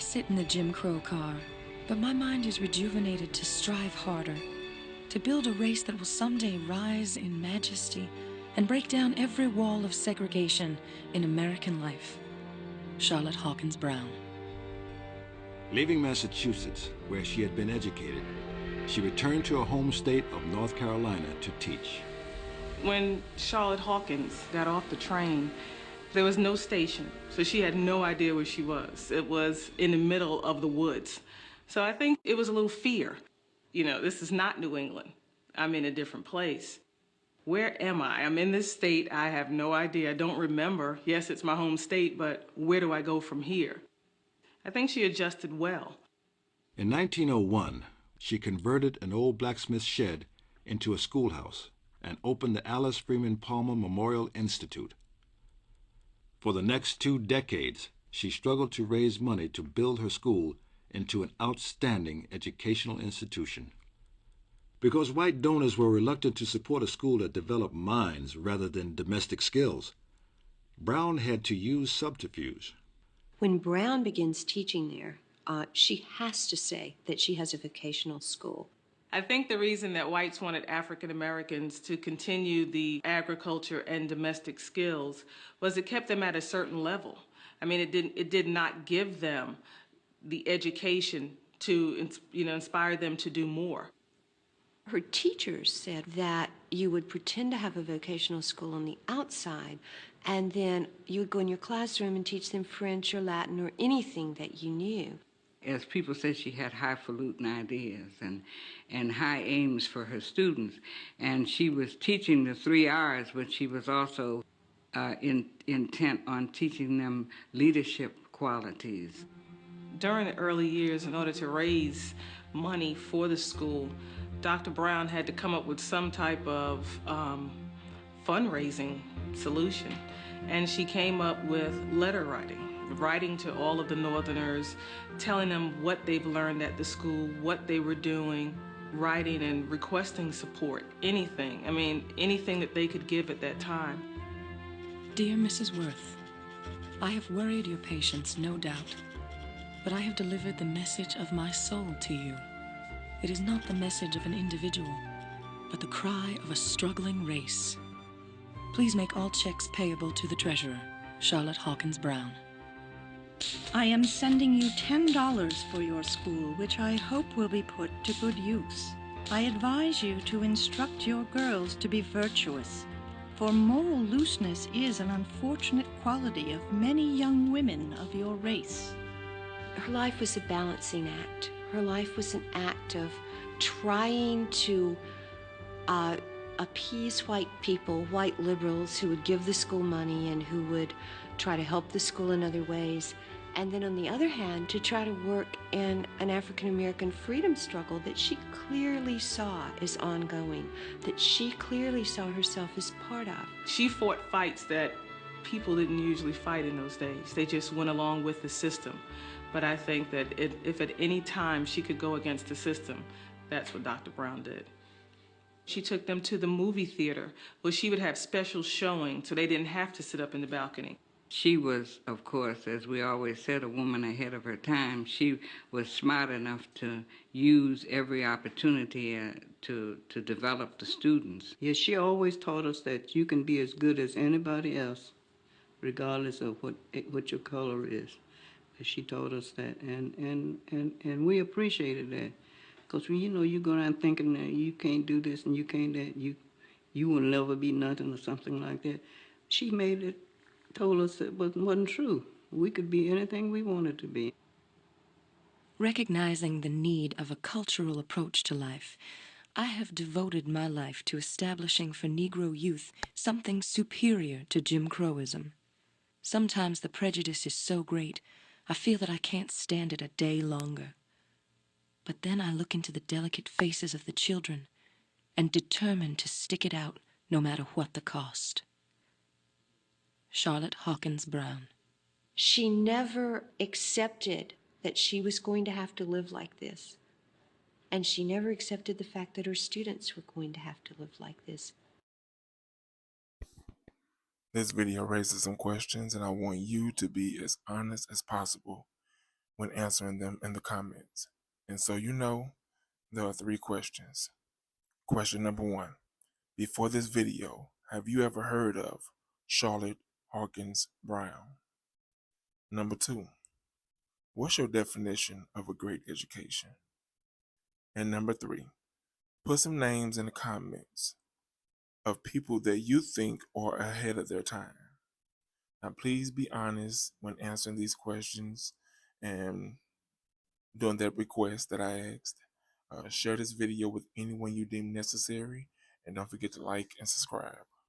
sit in the Jim Crow car, but my mind is rejuvenated to strive harder, to build a race that will someday rise in majesty and break down every wall of segregation in American life. Charlotte Hawkins Brown. Leaving Massachusetts, where she had been educated, she returned to her home state of North Carolina to teach. When Charlotte Hawkins got off the train, there was no station, so she had no idea where she was. It was in the middle of the woods. So I think it was a little fear. You know, this is not New England. I'm in a different place. Where am I? I'm in this state. I have no idea. I don't remember. Yes, it's my home state, but where do I go from here? I think she adjusted well. In 1901, she converted an old blacksmith shed into a schoolhouse and opened the Alice Freeman Palmer Memorial Institute. For the next 2 decades, she struggled to raise money to build her school into an outstanding educational institution. Because white donors were reluctant to support a school that developed minds rather than domestic skills, Brown had to use subterfuge. When Brown begins teaching there, she has to say that she has a vocational school. I think the reason that whites wanted African Americans to continue the agriculture and domestic skills was it kept them at a certain level. I mean, it did not give them the education to inspire them to do more. Her teachers said that you would pretend to have a vocational school on the outside, and then you would go in your classroom and teach them French or Latin or anything that you knew. As people said, she had highfalutin ideas and high aims for her students. And she was teaching the 3 R's, but she was also intent on teaching them leadership qualities. During the early years, in order to raise money for the school, Dr. Brown had to come up with some type of fundraising solution. And she came up with letter writing to all of the Northerners, telling them what they've learned at the school, what they were doing, writing and requesting support, anything. I mean, anything that they could give at that time. Dear Mrs. Worth, I have worried your patience, no doubt, but I have delivered the message of my soul to you. It is not the message of an individual, but the cry of a struggling race. Please make all checks payable to the treasurer, Charlotte Hawkins Brown. I am sending you $10 for your school, which I hope will be put to good use. I advise you to instruct your girls to be virtuous, for moral looseness is an unfortunate quality of many young women of your race. Her life was a balancing act. Her life was an act of trying to appease white people, white liberals who would give the school money and who would try to help the school in other ways. And then on the other hand, to try to work in an African-American freedom struggle that she clearly saw as ongoing, that she clearly saw herself as part of. She fought fights that people didn't usually fight in those days. They just went along with the system. But I think that if at any time she could go against the system, that's what Dr. Brown did. She took them to the movie theater where she would have special showings so they didn't have to sit up in the balcony. She was, of course, as we always said, a woman ahead of her time. She was smart enough to use every opportunity to develop the students. Yeah, she always taught us that you can be as good as anybody else, regardless of what your color is. She taught us that, and we appreciated that, because you go around thinking that you can't do this and you can't that, you will never be nothing or something like that. She told us it wasn't true. We could be anything we wanted to be. Recognizing the need of a cultural approach to life, I have devoted my life to establishing for Negro youth something superior to Jim Crowism. Sometimes the prejudice is so great, I feel that I can't stand it a day longer. But then I look into the delicate faces of the children and determine to stick it out no matter what the cost. Charlotte Hawkins Brown. She never accepted that she was going to have to live like this. And she never accepted the fact that her students were going to have to live like this. This video raises some questions, and I want you to be as honest as possible when answering them in the comments. And so there are 3 questions. Question number 1. Before this video, have you ever heard of Charlotte Hawkins Brown? Number 2. What's your definition of a great education? And number 3. Put some names in the comments of people that you think are ahead of their time. Now, please be honest when answering these questions and doing that request that I asked. Share this video with anyone you deem necessary, and don't forget to like and subscribe.